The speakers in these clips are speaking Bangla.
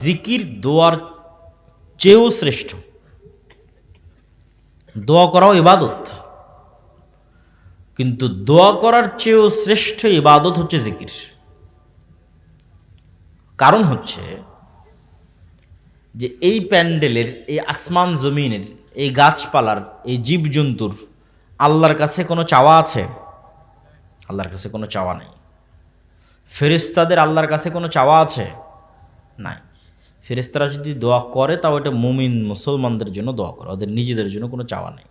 জিকির দোয়ার চেয়েও শ্রেষ্ঠ। দোয়া করাও ইবাদত, কিন্তু দোয়া করার চেয়েও শ্রেষ্ঠ ইবাদত হচ্ছে জিকির। কারণ হচ্ছে যে এই প্যান্ডেলের, এই আসমান জমিনের, এই গাছপালার, এই জীবজন্তুর আল্লাহর কাছে কোনো চাওয়া আছে? আল্লাহর কাছে কোনো চাওয়া নেই। ফেরেশতাদের আল্লাহর কাছে কোনো চাওয়া আছে? নাই। ফেরেশতারা যদি দোয়া করে তাও এটা মুমিন মুসলমানদের জন্য দোয়া করে, ওদের নিজেদের জন্য কোনো চাওয়া নেই।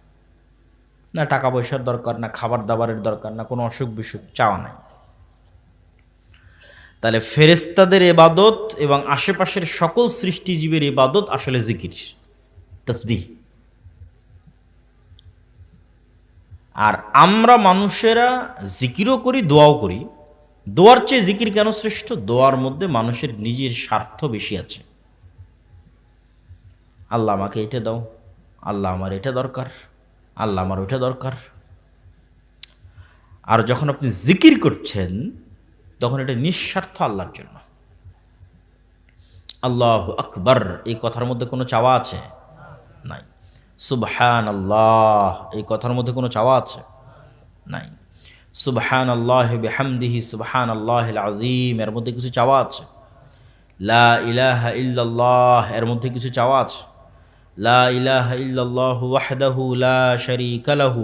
না টাকা পয়সার দরকার, না খাবার দাবারের দরকার, না কোনো অসুখ বিসুখ, চাওয়া নাই। তাহলে ফেরেশতাদের ইবাদত এবং আশেপাশের সকল সৃষ্টিজীবের ইবাদত আসলে জিকির, তাসবিহ। আর আমরা মানুষেরা জিকিরও করি, দোয়াও করি। দোয়ার চেয়ে জিকির কেন শ্রেষ্ঠ? দোয়ার মধ্যে মানুষের নিজের স্বার্থ বেশি আছে। আল্লাহ আমাকে এটা দাও, আল্লাহ আমার এটা দরকার, আল্লাহ আমার ওইটা দরকার। আর যখন আপনি জিকির করছেন তখন এটা নিঃস্বার্থ আল্লাহর জন্য। আল্লাহু আকবার এই কথার মধ্যে কোনো চাওয়া আছে? নাই। সুবহান আল্লাহ এই কথার মধ্যে কোনো চাওয়া আছে? নাই। সুবহান আল্লাহ বিহামদিহি সুবহান আল্লাহিল আযীম এর মধ্যে কিছু চাওয়া আছে? লা ইলাহা ইল্লাল্লাহ এর মধ্যে কিছু চাওয়া আছে? লা ইলাহা ইল্লাল্লাহু ওয়াহদাহু লা শারীকা লাহু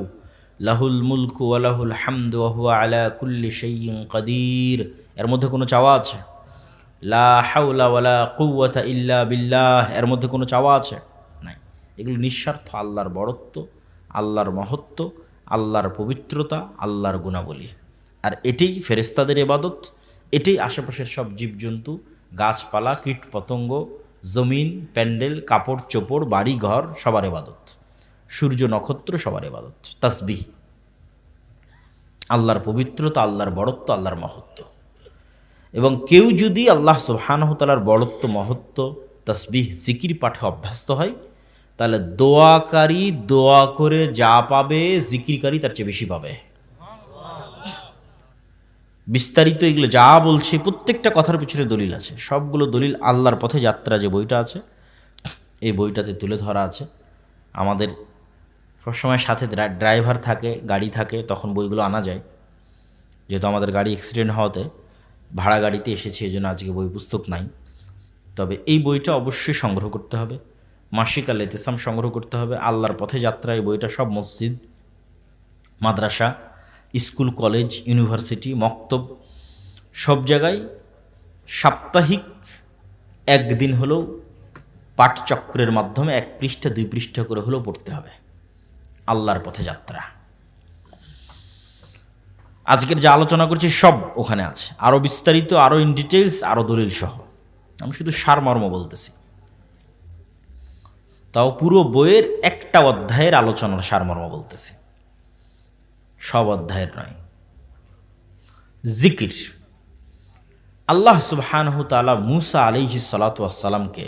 লাহুল মুলকু ওয়া লাহুল হামদু ওয়া হুয়া আলা কুল্লি শাইইন কাদির এর মধ্যে কোনো চাওয়া আছে? লা হাওলা ওয়ালা কুওয়াতা ইল্লা বিল্লাহ এর মধ্যে কোনো চাওয়া আছে? নাই। এগুলো নিঃস্বার্থ আল্লাহর বড়ত্ব, আল্লাহর মহত্ব, আল্লাহর পবিত্রতা, আল্লাহর গুণাবলী। আর এটাই ফেরেশতাদের ইবাদত, এটাই আশেপাশের সব জীবজন্তু, গাছপালা, কীট পতঙ্গ, জমিন, প্যান্ডেল, কাপড় চোপড়, বাড়ি ঘর সবার ইবাদত, সূর্য নক্ষত্র সবার ইবাদত। তাসবিহ, আল্লাহর পবিত্রতা, আল্লাহর বড়ত্ব, আল্লাহর মহত্ব। এবং কেউ যদি আল্লাহ সুবহানাহু ওয়া তাআলার বড়ত্ব, মহত্ব, তাসবিহ, জিকির পাঠে অভ্যস্ত হয়, তাহলে দোয়াকারী দোয়া করে যা পাবে জিকিরকারী তার চেয়ে বেশি পাবে। বিস্তারিত এগুলো যা বলছে প্রত্যেকটা কথার পিছনে দলিল আছে। সবগুলো দলিল আল্লাহর পথে যাত্রা যে বইটা আছে এই বইটাতে তুলে ধরা আছে। আমাদের সবসময় সাথে ড্রাইভার থাকে, গাড়ি থাকে, তখন বইগুলো আনা যায়। যেহেতু আমাদের গাড়ি অ্যাক্সিডেন্ট হওয়াতে ভাড়া গাড়িতে এসেছে, এই জন্য আজকে বই পুস্তক নাই। তবে এই বইটা অবশ্যই সংগ্রহ করতে হবে। মাসিক আল ইতিসাম সংগ্রহ করতে হবে। আল্লাহর পথে যাত্রা এই বইটা সব মসজিদ, মাদ্রাসা, স্কুল, কলেজ, ইউনিভার্সিটি, মক্তব সব জায়গায় সাপ্তাহিক একদিন হলেও পাঠচক্রের মাধ্যমে 1 পৃষ্ঠা 2 পৃষ্ঠা করে হলেও পড়তে হবে। আল্লাহর পথে যাত্রা আজকের যা আলোচনা করছি সব ওখানে আছে, আরও বিস্তারিত, আরও ইন ডিটেলস, আরও দলিল সহ। আমি শুধু সারমর্ম বলতেছি, তাও পুরো বইয়ের একটা অধ্যায়ের আলোচনার সারমর্ম বলতেছি, সব অধ্যায়ের নয়। জিকির। আল্লাহ সুবহানাহু ওয়া তাআলা মূসা আলাইহিস সালাতু ওয়াস সালামকে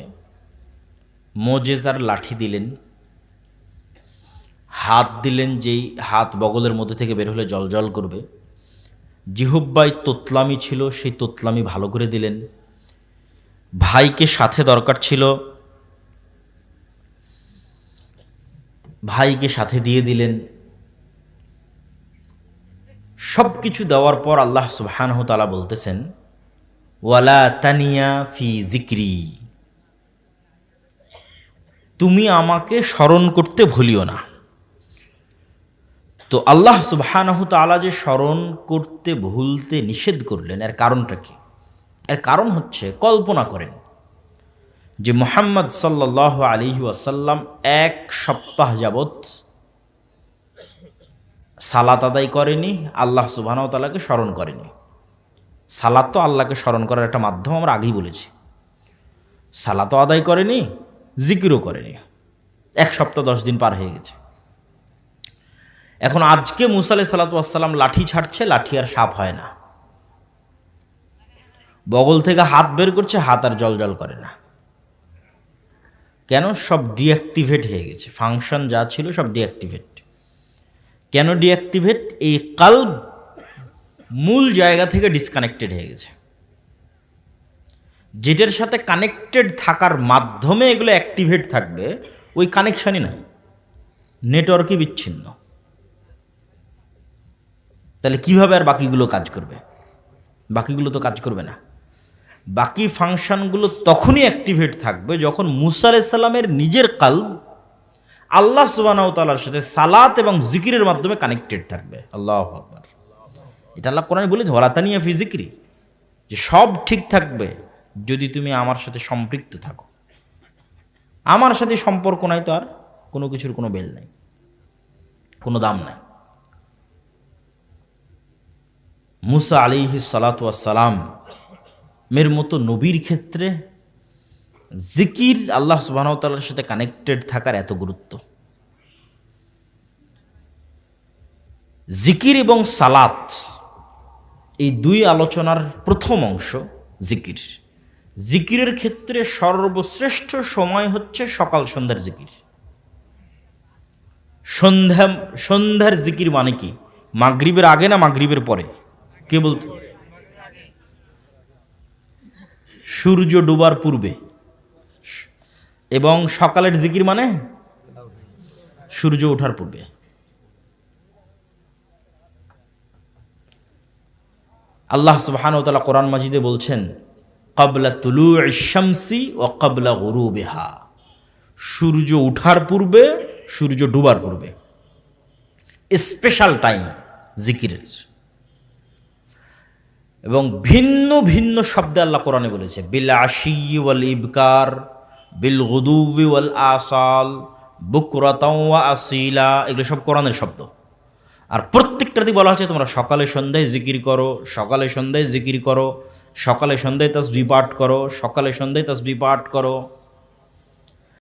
মুজিজার লাঠি দিলেন, হাত দিলেন, যেই হাত বগলের মধ্যে থেকে বের হলে জলজল করবে। জিহ্বায় তোতলামি ছিল, সেই তোতলামি ভালো করে দিলেন। ভাইকে সাথে দরকার ছিল, ভাইকে সাথে দিয়ে দিলেন। সব কিছু দেওয়ার পর আল্লাহ সুবহানাহু ওয়া তাআলা বলতেছেন, ওয়ালা তানিয়া ফি জিক্রি, তুমি আমাকে স্মরণ করতে ভুলিও না। তো আল্লাহ সুবহানাহু ওয়া তাআলা যে স্মরণ করতে ভুলতে নিষেধ করলেন, এর কারণটা কি? এর কারণ হচ্ছে, কল্পনা করেন যে মুহাম্মদ সাল্লাল্লাহু আলাইহি ওয়াসাল্লাম 1 সপ্তাহ যাবৎ সালাত আদায় করেনি, আল্লাহ সুবহানাহু ওয়া তাআলাকে স্মরণ করেনি। সালাত তো আল্লাহকে স্মরণ করার একটা মাধ্যম, আমরা আগেই বলেছি। সালাতও আদায় করেনি, জিকিরও করেনি। 1 সপ্তাহ 10 দিন পার হয়ে গেছে। এখন আজকে মূসা আলাইহিস সালাতু ওয়াস সালাম লাঠি ছাড়ছে, লাঠি আর সাপ হয় না। বগল থেকে হাত বের করছে, হাত আর জলজল করে না। কেন? সব ডিঅ্যাক্টিভেট হয়ে গেছে, ফাংশন যা ছিল সব ডিঅ্যাক্টিভেট। কেন ডিঅ্যাক্টিভেট? এই কালব মূল জায়গা থেকে ডিসকানেক্টেড হয়ে গেছে। যেটার সাথে কানেক্টেড থাকার মাধ্যমে এগুলো অ্যাক্টিভেট থাকবে, ওই কানেকশানই নাই, নেটওয়ার্কই বিচ্ছিন্ন। তাহলে কিভাবে আর বাকিগুলো কাজ করবে? বাকিগুলো তো কাজ করবে না। বাকি ফাংশনগুলো তখনই অ্যাক্টিভেট থাকবে যখন মুসা আলাইহিস সালামের নিজের কলব আল্লাহ সুবহানাহু ওয়া তাআলার সাথে সালাত এবং জিকিরের মাধ্যমে কানেক্টেড থাকবে। আল্লাহু আকবার। এটা আল্লাহ কোরআনে বলেছে, ওয়ালা তানিয়া ফি যিকরি, যে সব ঠিক থাকবে যদি তুমি আমার সাথে সম্পৃক্ত থাকো। আমার সাথে সম্পর্ক নাই তো আর কোনো কিছুর কোনো বেল নাই, কোনো দাম নাই। মুসা আলাইহিস সালাতু ওয়াস সালাম মের মতো নবীর ক্ষেত্রে জিকির, আল্লাহ সুবহানাহু ওয়া তাআলার সাথে কানেক্টেড থাকার এত গুরুত্ব। জিকির এবং সালাত এই দুই আলোচনার প্রথম অংশ জিকির। জিকিরের ক্ষেত্রে সর্বশ্রেষ্ঠ সময় হচ্ছে সকাল সন্ধ্যার জিকির। সন্ধ্যার জিকির মানে কি? মাগরিবের আগে না মাগরিবের পরে? কে বলতে? সূর্য ডোবার পূর্বে। এবং সকালের জিকির মানে সূর্য ওঠার পূর্বে। আল্লাহ সুবহানাহু ওয়া তাআলা কোরআন মাজিদে বলছেন, ক্বাবলা তুলুইশ শামসি ওয়া ক্বাবলা গুরুবিহা, সূর্য ওঠার পূর্বে, সূর্য ডুবার পূর্বে। স্পেশাল টাইম জিকিরের। এবং ভিন্ন ভিন্ন শব্দে আল্লাহ কোরআনে বলেছে, বিল আশি ওয়াল ইবকার, বিল গুদুবি ওয়াল আসাল, বুকরাতাও ওয়া আসিলা, এগুলো সব কোরআনের শব্দ। আর প্রত্যেকটাতেই বলা হচ্ছে তোমরা সকালে সন্ধ্যায় জিকির করো, সকালে সন্ধ্যায় জিকির করো, সকালে সন্ধ্যায় তাসবিহ পাঠ করো, সকালে সন্ধ্যায় তাসবিহ পাঠ করো।